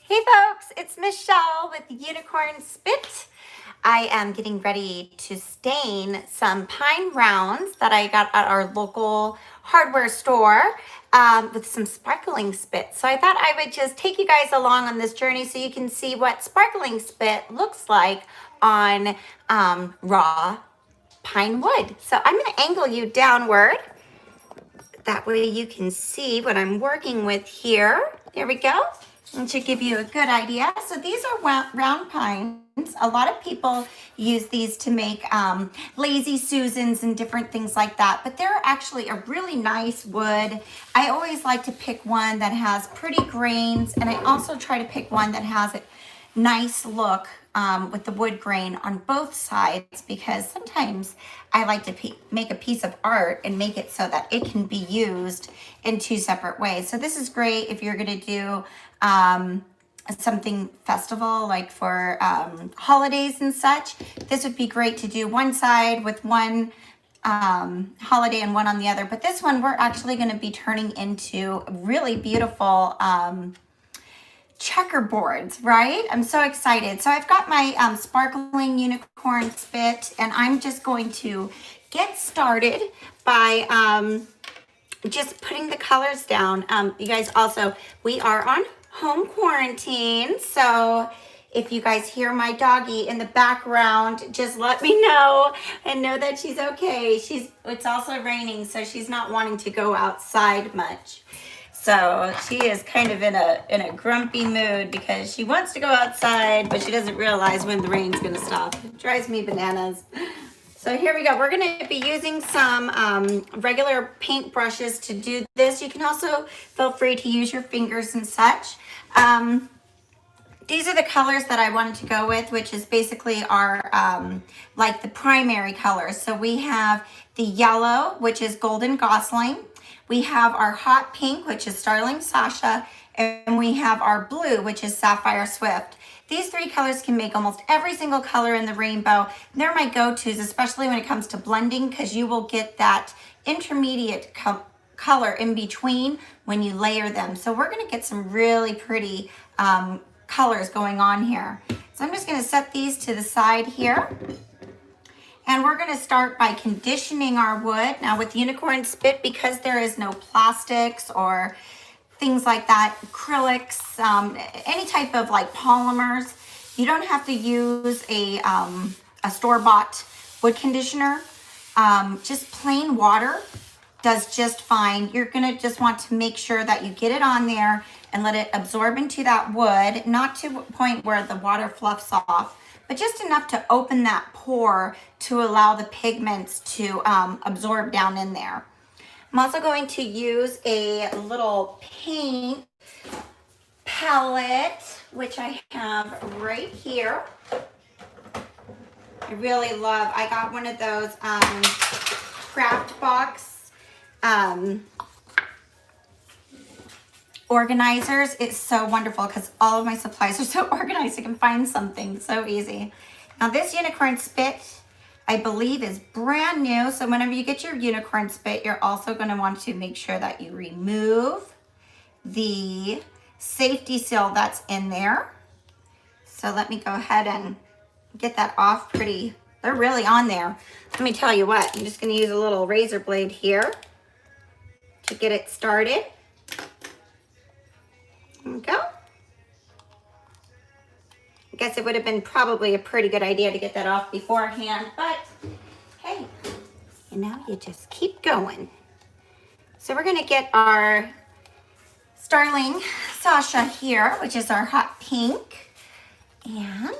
Hey folks, it's Michelle with UNiCORN SPiT. I am getting ready to stain some pine rounds that I got at our local hardware store with some sparkling spit. So I thought I would just take you guys along on this journey so you can see what sparkling spit looks like on raw pine wood. So I'm going to angle you downward. That way you can see what I'm working with here. There we go. And to give you a good idea. So these are round pines. A lot of people use these to make lazy Susans and different things like that, but they're actually a really nice wood. I always like to pick one that has pretty grains, and I also try to pick one that has a nice look with the wood grain on both sides, because sometimes I like to make a piece of art and make it so that it can be used in two separate ways. So this is great if you're going to do something festival, like for holidays and such. This would be great to do one side with one holiday and one on the other. But this one we're actually going to be turning into really beautiful checkerboards, right? I'm so excited. So I've got my SPARKLiNG UNiCORN SPiT, and I'm just going to get started by just putting the colors down. You guys, also, we are on home quarantine, so if you guys hear my doggie in the background, just let me know and know that she's okay. It's also raining, so she's not wanting to go outside much. So she is kind of in a grumpy mood because she wants to go outside, but she doesn't realize when the rain's gonna stop. It drives me bananas. So here we go. We're gonna be using some regular paint brushes to do this. You can also feel free to use your fingers and such. These are the colors that I wanted to go with, which is basically our, like the primary colors. So we have the yellow, which is Golden Gosling. We have our hot pink, which is Starling, Sasha, and we have our blue, which is Sapphire Swift. These three colors can make almost every single color in the rainbow. They're my go-tos, especially when it comes to blending, because you will get that intermediate color in between when you layer them. So we're gonna get some really pretty colors going on here. So I'm just gonna set these to the side here. And we're gonna start by conditioning our wood. Now with UNiCORN SPiT, because there is no plastics or things like that, acrylics, any type of like polymers, you don't have to use a store-bought wood conditioner. Just plain water does just fine. You're gonna just want to make sure that you get it on there and let it absorb into that wood, not to a point where the water fluffs off, but just enough to open that pore to allow the pigments to absorb down in there. I'm also going to use a little paint palette, which I have right here. I really love, I got one of those craft box organizers. It's so wonderful because all of my supplies are so organized. I can find something so easy. Now this UNiCORN SPiT, I believe, is brand new. So whenever you get your UNiCORN SPiT, you're also going to want to make sure that you remove the safety seal that's in there. So let me go ahead and get that off pretty. They're really on there. Let me tell you what, I'm just going to use a little razor blade here to get it started. There we go. I guess it would have been probably a pretty good idea to get that off beforehand, but hey, you know, you just keep going. So we're gonna get our Starling Sasha here, which is our hot pink. And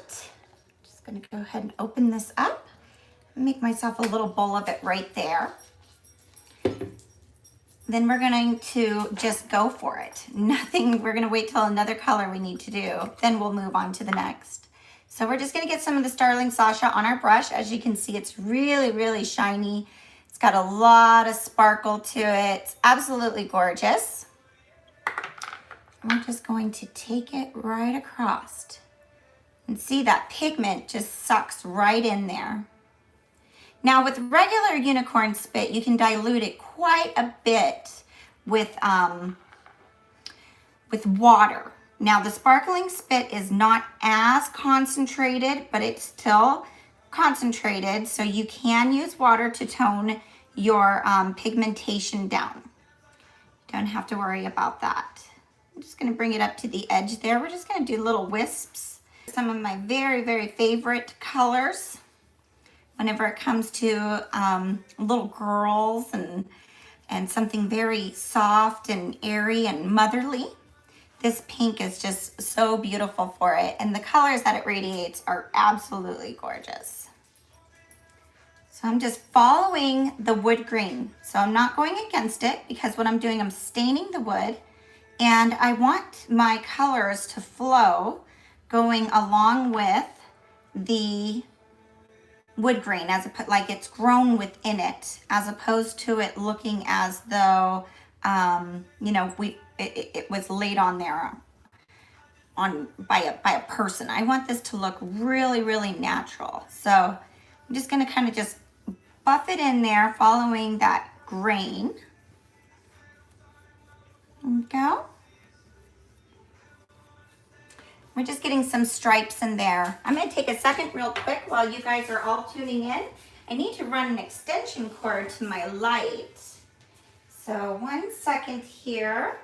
just gonna go ahead and open this up and make myself a little bowl of it right there. Then we're going to just go for it. Nothing, we're gonna wait till another color we need to do. Then we'll move on to the next. So we're just gonna get some of the Starling Sasha on our brush. As you can see, it's really, really shiny. It's got a lot of sparkle to it. It's absolutely gorgeous. We're just going to take it right across. And see that pigment just sucks right in there. Now with regular UNiCORN SPiT, you can dilute it quite a bit with water. Now the sparkling spit is not as concentrated, but it's still concentrated, so you can use water to tone your pigmentation down. Don't have to worry about that. I'm just gonna bring it up to the edge there. We're just gonna do little wisps. Some of my very, very favorite colors whenever it comes to little girls and something very soft and airy and motherly. This pink is just so beautiful for it, and the colors that it radiates are absolutely gorgeous. So I'm just following the wood grain. So I'm not going against it, because what I'm doing, I'm staining the wood, and I want my colors to flow going along with the wood grain, as like it's grown within it, as opposed to it looking as though you know, it was laid on there by a person. I want this to look really, really natural. So I'm just gonna kind of just buff it in there, following that grain. There we go. We're just getting some stripes in there. I'm gonna take a second real quick while you guys are all tuning in. I need to run an extension cord to my light. So 1 second here.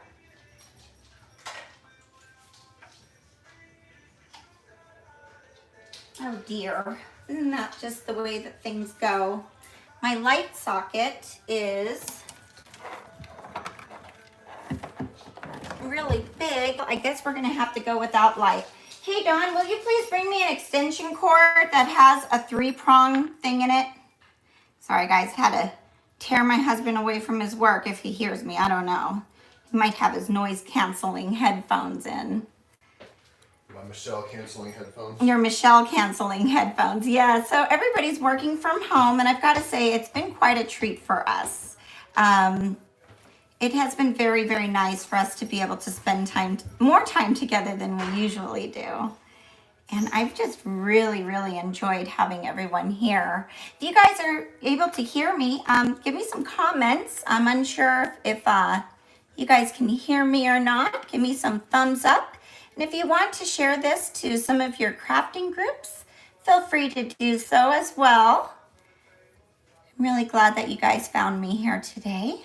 Oh dear, isn't that just the way that things go? My light socket is really big. I guess we're gonna have to go without light. Hey Dawn, will you please bring me an extension cord that has a 3-prong thing in it? Sorry guys, had to tear my husband away from his work if he hears me, I don't know. He might have his noise canceling headphones in. My Michelle canceling headphones? Your Michelle canceling headphones, yeah. So everybody's working from home, and I've got to say it's been quite a treat for us. It has been very, very nice for us to be able to spend more time together than we usually do. And I've just really, really enjoyed having everyone here. If you guys are able to hear me, give me some comments. I'm unsure if you guys can hear me or not. Give me some thumbs up. And if you want to share this to some of your crafting groups, feel free to do so as well. I'm really glad that you guys found me here today.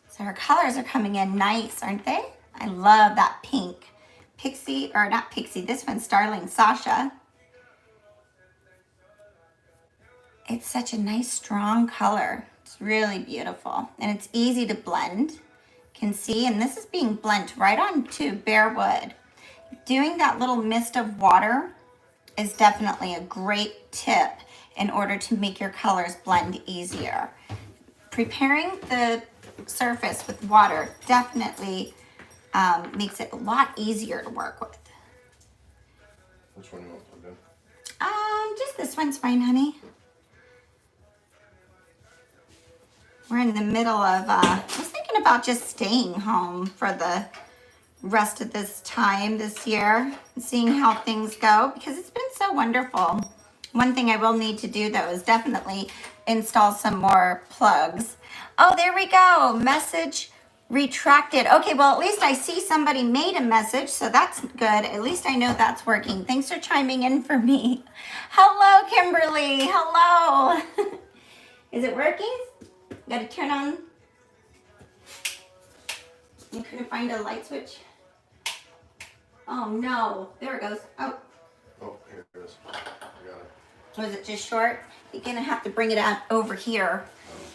So our colors are coming in nice, aren't they? I love that pink. Pixie, or not Pixie, this one's Starling Sasha. It's such a nice, strong color. It's really beautiful, and it's easy to blend. You can see, and this is being blent right onto bare wood. Doing that little mist of water is definitely a great tip in order to make your colors blend easier. Preparing the surface with water definitely makes it a lot easier to work with. Which one do you want plugged in? Just this one's fine, honey. We're in the middle of, I was thinking about just staying home for the rest of this time this year and seeing how things go, because it's been so wonderful. One thing I will need to do though is definitely install some more plugs. Oh, there we go. Message retracted. Okay, well, at least I see somebody made a message, so that's good. At least I know that's working. Thanks for chiming in for me. Hello, Kimberly. Hello. Is it working? Got to turn on. You couldn't find a light switch? Oh, no. There it goes. Oh. Oh, here it is. I got it. Was it just short? You're going to have to bring it out over here.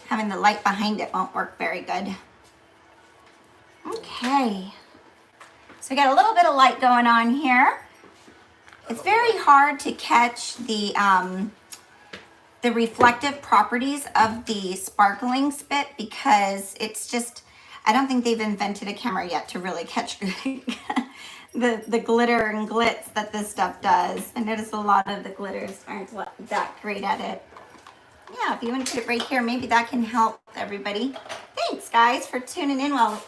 Having the light behind it won't work very good. Okay. So we got a little bit of light going on here. It's very hard to catch the reflective properties of the sparkling spit, because it's just, I don't think they've invented a camera yet to really catch the glitter and glitz that this stuff does. I notice a lot of the glitters aren't that great at it. Yeah, if you want to put it right here, maybe that can help everybody. Thanks, guys, for tuning in while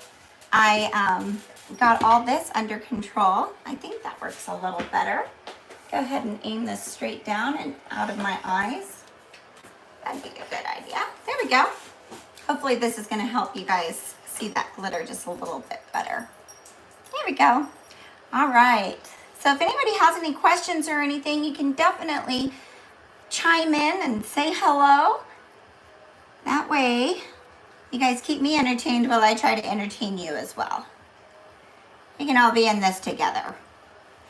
I got all this under control. I think that works a little better. Go ahead and aim this straight down and out of my eyes. That'd be a good idea. There we go. Hopefully this is going to help you guys see that glitter just a little bit better. There we go. All right. So if anybody has any questions or anything, you can definitely chime in and say hello. That way, you guys keep me entertained while I try to entertain you as well. We can all be in this together.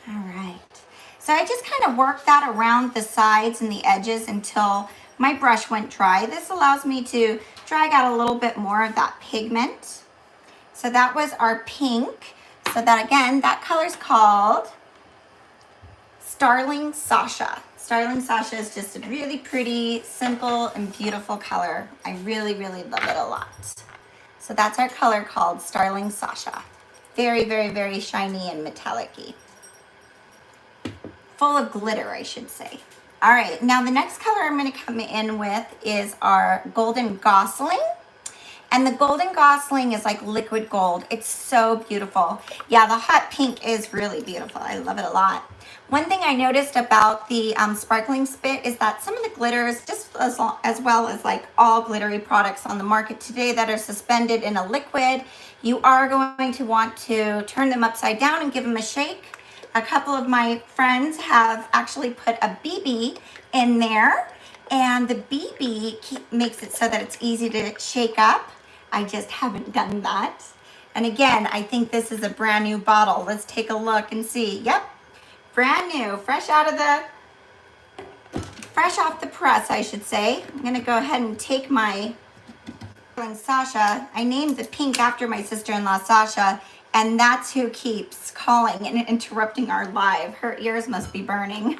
All right. So I just kind of work that around the sides and the edges until my brush went dry. This allows me to drag out a little bit more of that pigment. So that was our pink. So that again, that color's called Starling Sasha. Starling Sasha is just a really pretty, simple, and beautiful color. I really, really love it a lot. So that's our color called Starling Sasha. Very, very, very shiny and metallic-y. Full of glitter, I should say. All right, now the next color I'm gonna come in with is our Golden Gosling. And the Golden Gosling is like liquid gold. It's so beautiful. Yeah, the hot pink is really beautiful. I love it a lot. One thing I noticed about the sparkling spit is that some of the glitters, just as well as like all glittery products on the market today that are suspended in a liquid, you are going to want to turn them upside down and give them a shake. A couple of my friends have actually put a BB in there, and the BB makes it so that it's easy to shake up. I just haven't done that. And again, I think this is a brand new bottle. Let's take a look and see. Yep, brand new, fresh off the press, I should say. I'm gonna go ahead and take my Sasha. I named the pink after my sister-in-law, Sasha, and that's who keeps calling and interrupting our live. Her ears must be burning.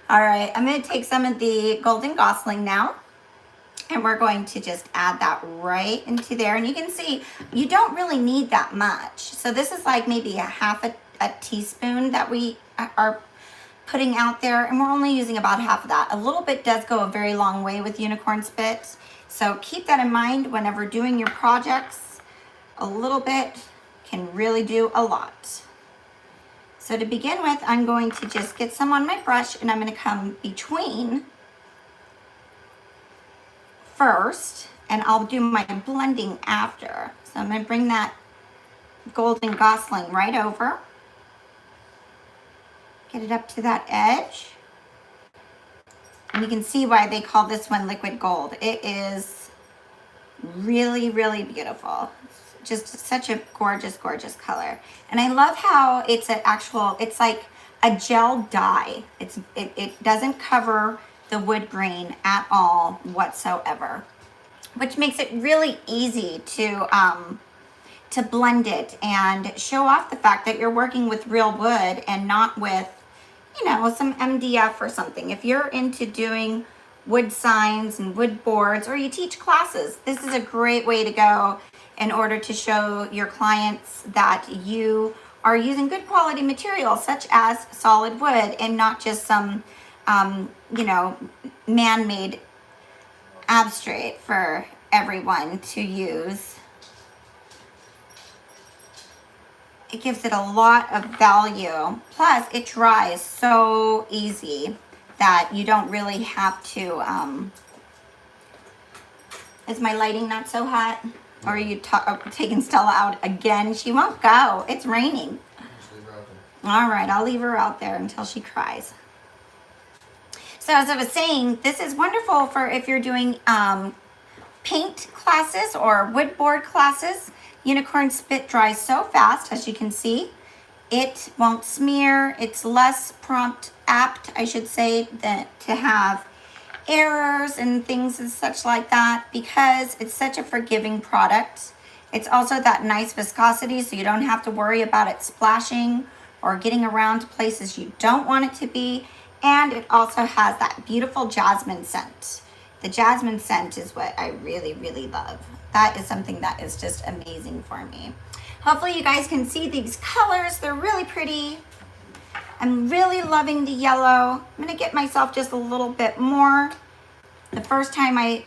All right, I'm gonna take some of the Golden Gosling now, and we're going to just add that right into there. And you can see, you don't really need that much. So this is like maybe a half a teaspoon that we are putting out there, and we're only using about half of that. A little bit does go a very long way with UNiCORN spit. So keep that in mind whenever doing your projects. A little bit can really do a lot. So to begin with, I'm going to just get some on my brush, and I'm going to come between first, and I'll do my blending after. So I'm going to bring that Golden Gosling right over. Get it up to that edge. And you can see why they call this one liquid gold. It is really, really beautiful. Just such a gorgeous, gorgeous color. And I love how it's it's like a gel dye. It doesn't cover the wood grain at all whatsoever, which makes it really easy to blend it and show off the fact that you're working with real wood and not with, you know, some MDF or something. If you're into doing wood signs and wood boards, or you teach classes, this is a great way to go in order to show your clients that you are using good quality materials such as solid wood and not just some, you know, man-made abstract for everyone to use. It gives it a lot of value. Plus, it dries so easy that you don't really have to, is my lighting not so hot? Or are you taking Stella out again? She won't go. It's raining. All right, I'll leave her out there until she cries. So as I was saying, this is wonderful for if you're doing paint classes or wood board classes. UNiCORN spit dries so fast, as you can see. It won't smear. It's less apt, I should say, to have errors and things and such like that, because it's such a forgiving product. It's also that nice viscosity, so you don't have to worry about it splashing or getting around to places you don't want it to be. And it also has that beautiful jasmine scent. The jasmine scent is what I really, really love. That is something that is just amazing for me. Hopefully you guys can see these colors. They're really pretty. I'm really loving the yellow. I'm gonna get myself just a little bit more. The first time I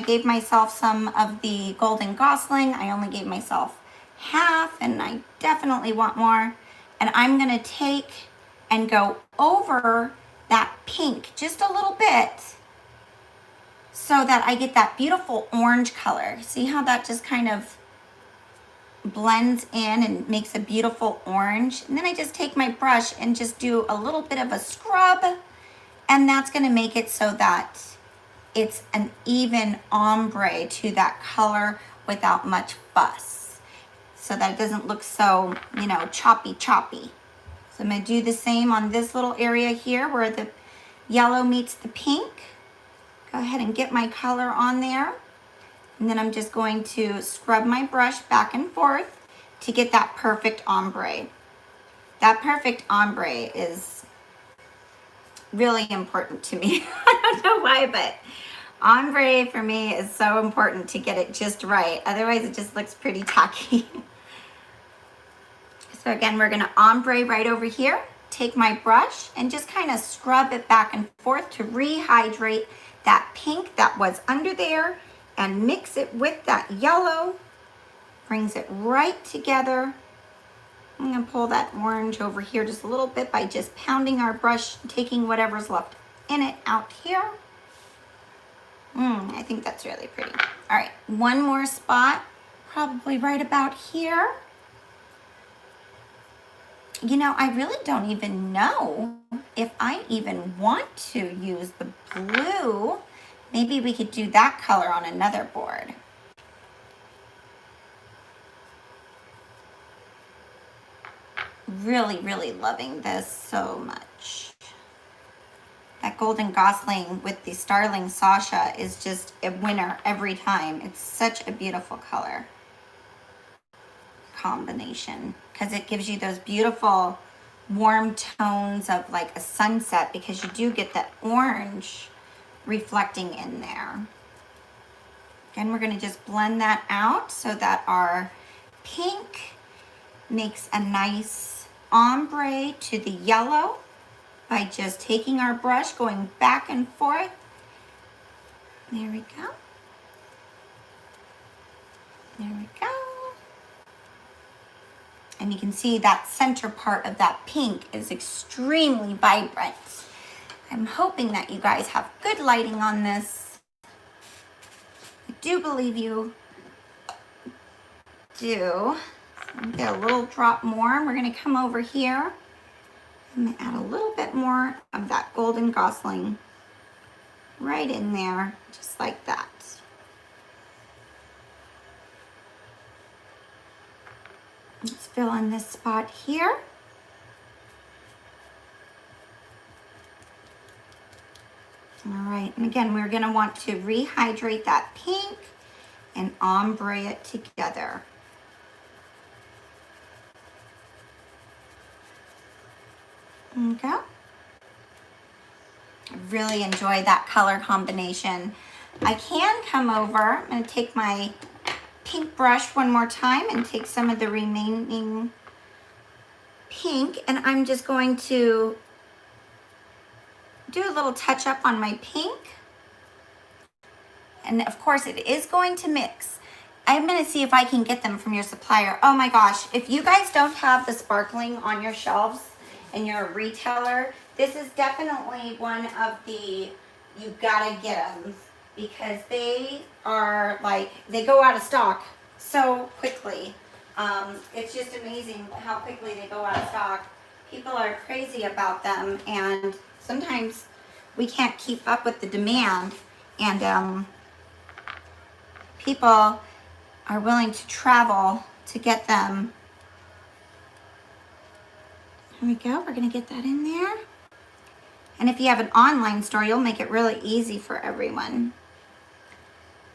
gave myself some of the Golden Gosling, I only gave myself half, and I definitely want more. And I'm gonna take and go over that pink just a little bit so that I get that beautiful orange color. See how that just kind of blends in and makes a beautiful orange. And then I just take my brush and just do a little bit of a scrub, and that's gonna make it so that it's an even ombre to that color without much fuss, so that it doesn't look so, you know, choppy. So I'm gonna do the same on this little area here where the yellow meets the pink. Go ahead and get my color on there. And then I'm just going to scrub my brush back and forth to get that perfect ombre. That perfect ombre is really important to me. I don't know why, but ombre for me is so important to get it just right. Otherwise it just looks pretty tacky. So again, we're gonna ombre right over here. Take my brush and just kind of scrub it back and forth to rehydrate that pink that was under there and mix it with that yellow. Brings it right together. I'm gonna pull that orange over here just a little bit by just pounding our brush, taking whatever's left in it out here. I think that's really pretty. All right, one more spot, probably right about here. You know, I really don't even know if I even want to use the blue. Maybe we could do that color on another board. Really, really loving this so much. That golden Gosling with the Starling Sasha is just a winner every time. It's such a beautiful color combination because it gives you those beautiful warm tones of like a sunset, because you do get that orange reflecting in there. Again, we're going to just blend that out so that our pink makes a nice ombre to the yellow by just taking our brush, going back and forth. There we go. There we go. And you can see that center part of that pink is extremely vibrant. I'm hoping that you guys have good lighting on this. I do believe you do. So get a little drop more. We're gonna come over here. I'm gonna add a little bit more of that golden Gosling right in there, just like that. Let's fill in this spot here. All right, and again, we're gonna want to rehydrate that pink and ombre it together. There you go. I really enjoy that color combination. I can come over, I'm gonna take my pink brush one more time and take some of the remaining pink, and I'm just going to do a little touch up on my pink. And of course it is going to mix. I'm gonna see if I can get them from your supplier. Oh my gosh, if you guys don't have the SPARKLiNG on your shelves and you're a retailer, this is definitely one of the, you gotta get them, because they are like, they go out of stock so quickly. It's just amazing how quickly they go out of stock. People are crazy about them, and sometimes we can't keep up with the demand, and people are willing to travel to get them. Here we go, we're gonna get that in there. And if you have an online store, you'll make it really easy for everyone.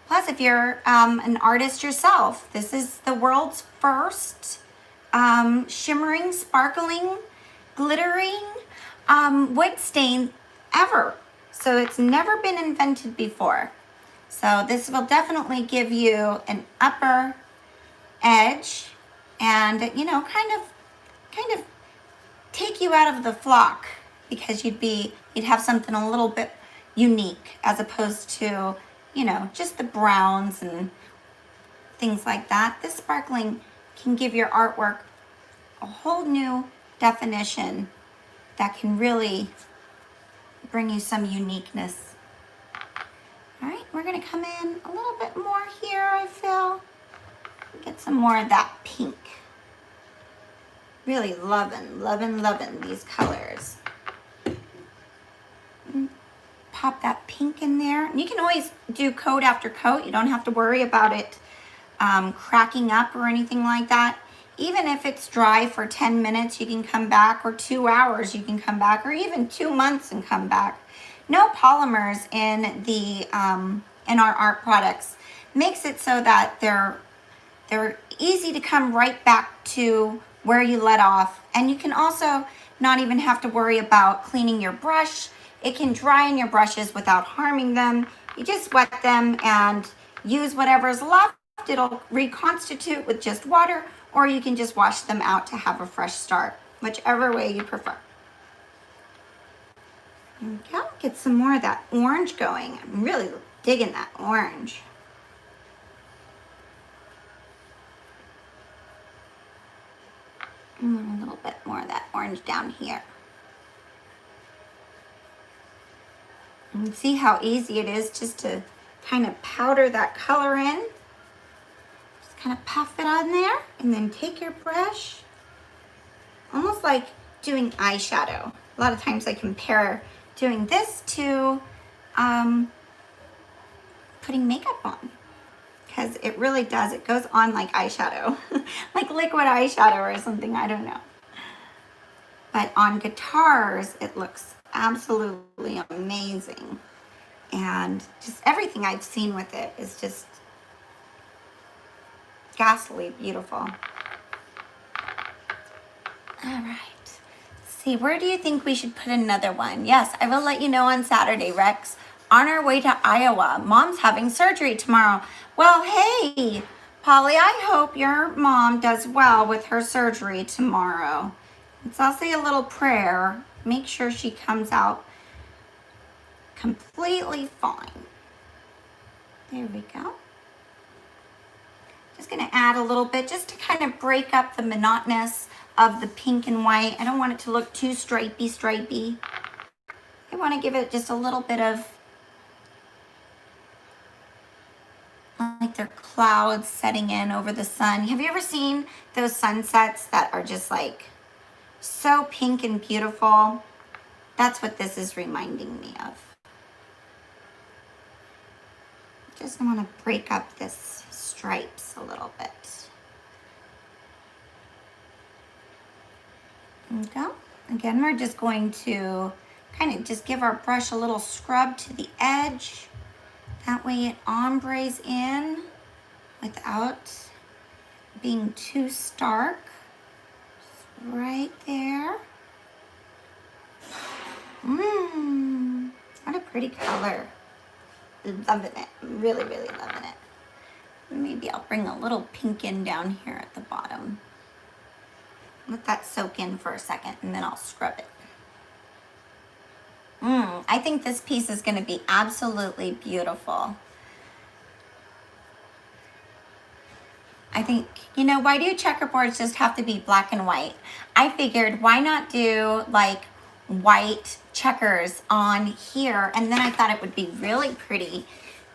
Plus, if you're an artist yourself, this is the world's first shimmering, sparkling, glittering wood stain ever. So it's never been invented before. So this will definitely give you an upper edge and, you know, kind of take you out of the flock, because you'd have something a little bit unique as opposed to, you know, just the browns and things like that. This SPARKLiNG can give your artwork a whole new definition that can really bring you some uniqueness. All right, we're gonna come in a little bit more here, I feel. Get some more of that pink. Really loving these colors. Pop that pink in there. And you can always do coat after coat. You don't have to worry about it cracking up or anything like that. Even if it's dry for 10 minutes, you can come back, or 2 hours, you can come back, or even 2 months and come back. No polymers in the in our art products makes it so that they're easy to come right back to where you let off. And you can also not even have to worry about cleaning your brush. It can dry in your brushes without harming them. You just wet them and use whatever's left. It'll reconstitute with just water, or you can just wash them out to have a fresh start, whichever way you prefer. Okay, get some more of that orange going. I'm really digging that orange. And a little bit more of that orange down here. And see how easy it is just to kind of powder that color in. Just kind of puff it on there, and then take your brush, almost like doing eyeshadow. A lot of times I compare doing this to putting makeup on, because it really does. It goes on like eyeshadow, like liquid eyeshadow or something, I don't know. But on guitars, it looks absolutely amazing. And just everything I've seen with it is just ghastly beautiful. All right. Let's see, where do you think we should put another one? Yes, I will let you know on Saturday, Rex. On our way to Iowa. Mom's having surgery tomorrow. Well, hey, Polly, I hope your mom does well with her surgery tomorrow. So I'll say a little prayer. Make sure she comes out completely fine. There we go. Just gonna add a little bit just to kind of break up the monotonous of the pink and white. I don't want it to look too stripey. I want to give it just a little bit of like they're clouds setting in over the sun. Have you ever seen those sunsets that are just like so pink and beautiful? That's what this is reminding me of. Just want to break up this stripes a little bit. There we go. Again, we're just going to kind of just give our brush a little scrub to the edge. That way it ombres in without being too stark. Just right there. What a pretty color. Loving it. Really loving it. Maybe I'll bring a little pink in down here at the bottom. Let that soak in for a second, and then I'll scrub it. I think this piece is going to be absolutely beautiful. I think, you know, why do checkerboards just have to be black and white? I figured, why not do like white checkers on here? And then I thought it would be really pretty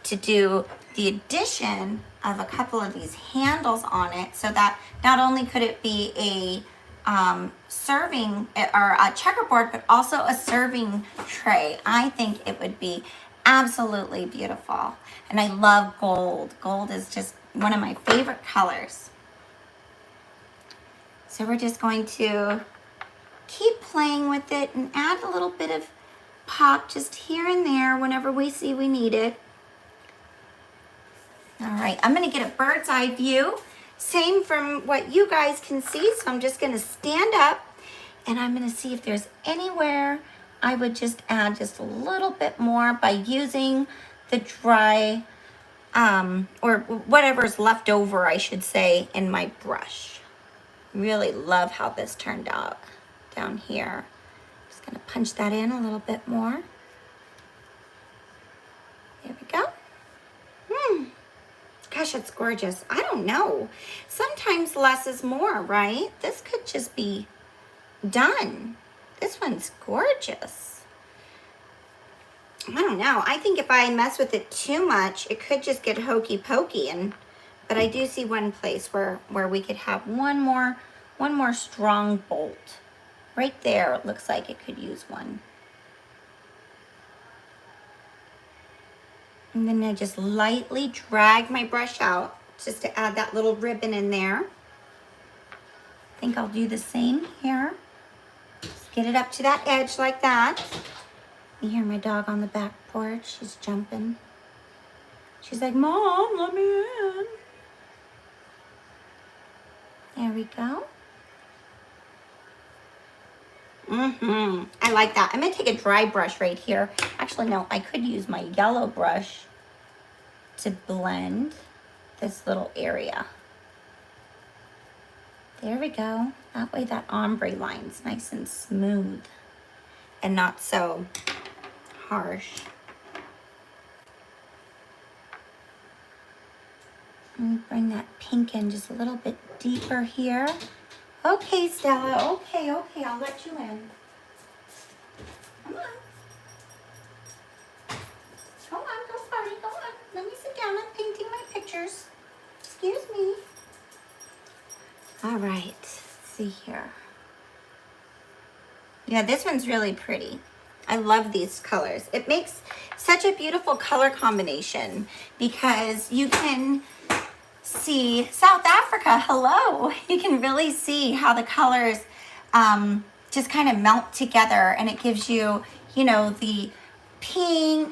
to do the addition of a couple of these handles on it, so that not only could it be a serving or a checkerboard, but also a serving tray. I think it would be absolutely beautiful. And I love gold. Gold is just one of my favorite colors. So we're just going to keep playing with it and add a little bit of pop just here and there whenever we see we need it. All right, I'm gonna get a bird's eye view. Same from what you guys can see, so I'm just gonna stand up and I'm gonna see if there's anywhere I would just add just a little bit more by using the dry, or whatever's left over, I should say, in my brush. Really love how this turned out down here. Just gonna punch that in a little bit more. There we go. Gosh, it's gorgeous. I don't know. Sometimes less is more, right? This could just be done. This one's gorgeous. I don't know. I think if I mess with it too much, it could just get hokey pokey and But I do see one place where we could have one more strong bolt. Right there, it looks like it could use one. And then I just lightly drag my brush out just to add that little ribbon in there. I think I'll do the same here. Just get it up to that edge like that. You hear my dog on the back porch, she's jumping. She's like, Mom, let me in. There we go. I like that. I'm gonna take a dry brush right here. Actually, no, I could use my yellow brush to blend this little area. There we go. That way that ombre line's nice and smooth and not so harsh. Let me bring that pink in just a little bit deeper here. Okay, Stella. Okay, I'll let you in. Come on. Go on, go party, go on. Let me sit down. I'm painting my pictures. Excuse me. All right, let's see here. Yeah, this one's really pretty. I love these colors. It makes such a beautiful color combination because you can see South Africa, hello. You can really see how the colors just kind of melt together, and it gives you, you know, the pink,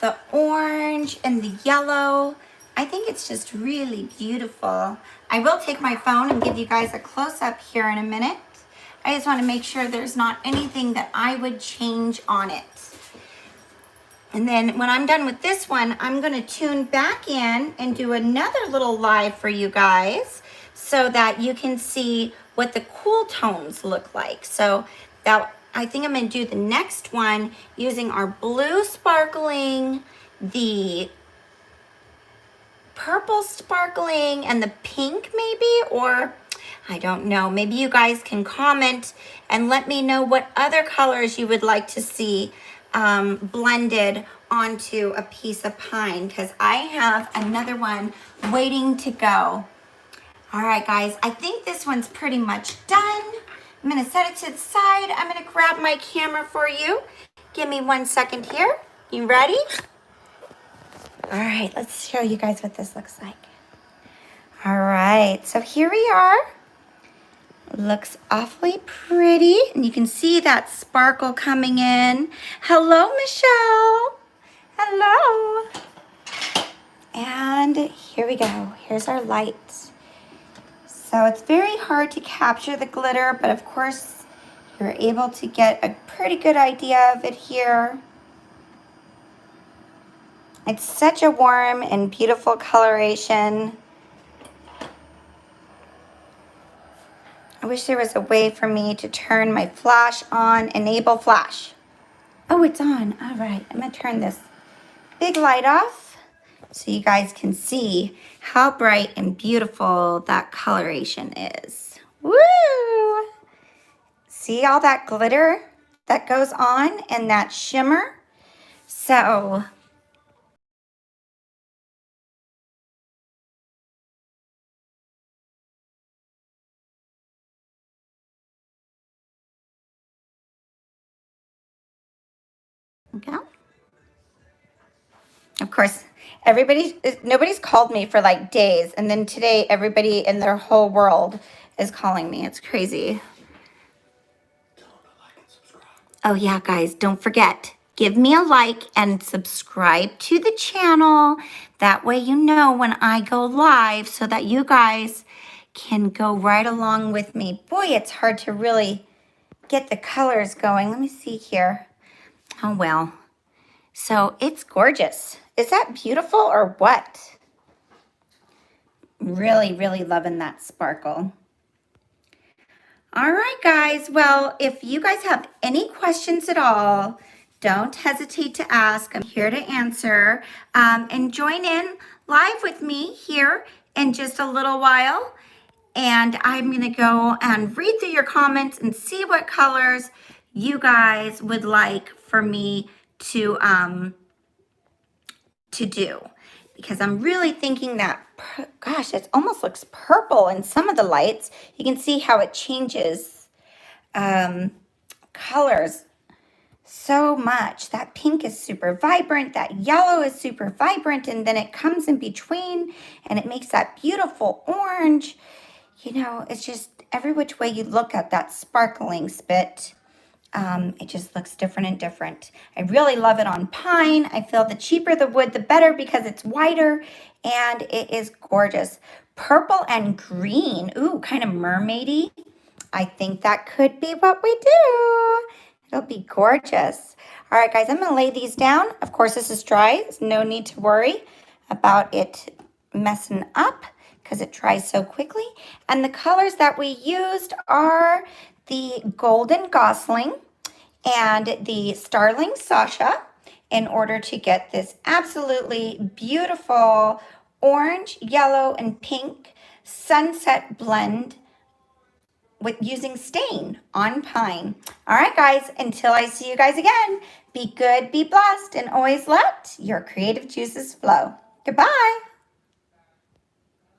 the orange, and the yellow. I think it's just really beautiful. I will take my phone and give you guys a close-up here in a minute. I just want to make sure there's not anything that I would change on it. And then when I'm done with this one, I'm going to tune back in and do another little live for you guys so that you can see what the cool tones look like. So that I think I'm going to do the next one using our blue sparkling, the purple sparkling, and the pink maybe, or I don't know. Maybe you guys can comment and let me know what other colors you would like to see blended onto a piece of pine, because I have another one waiting to go. All right, guys, I think this one's pretty much done. I'm gonna set it to the side. I'm gonna grab my camera for you. Give me 1 second here. You ready? All right, let's show you guys what this looks like. All right, so here we are. Looks awfully pretty, and you can see that sparkle coming in. Hello, Michelle. Hello. And here we go. Here's our light. So it's very hard to capture the glitter, but of course you're able to get a pretty good idea of it here. It's such a warm and beautiful coloration. I wish there was a way for me to turn my flash on, enable flash. Oh, it's on. All right, I'm gonna turn this big light off so you guys can see how bright and beautiful that coloration is. Woo! See all that glitter that goes on and that shimmer? So okay. Of course, nobody's called me for like days, and then today everybody in their whole world is calling me. It's crazy. Oh yeah, guys, don't forget, give me a like and subscribe to the channel. That way you know when I go live so that you guys can go right along with me. Boy, it's hard to really get the colors going. Let me see here. Oh well. So it's gorgeous. Is that beautiful or what? Really, really loving that sparkle. All right, guys. Well, if you guys have any questions at all, don't hesitate to ask. I'm here to answer. And join in live with me here in just a little while. And I'm going to go and read through your comments and see what colors you guys would like for me to do. because I'm really thinking that, gosh, it almost looks purple in some of the lights. You can see how it changes colors so much. That pink is super vibrant, that yellow is super vibrant, and then it comes in between and it makes that beautiful orange. You know, it's just every which way you look at that sparkling SPiT. It just looks different and different. I really love it on pine. I feel the cheaper the wood, the better because it's wider and it is gorgeous. Purple and green. Ooh, kind of mermaidy. I think that could be what we do. It'll be gorgeous. All right, guys, I'm going to lay these down. Of course, this is dry. There's no need to worry about it messing up because it dries so quickly. And the colors that we used are the golden Gosling and the Starling Sasha in order to get this absolutely beautiful orange, yellow, and pink sunset blend with using stain on pine. All right, guys, until I see you guys again, be good, be blessed, and always let your creative juices flow. Goodbye.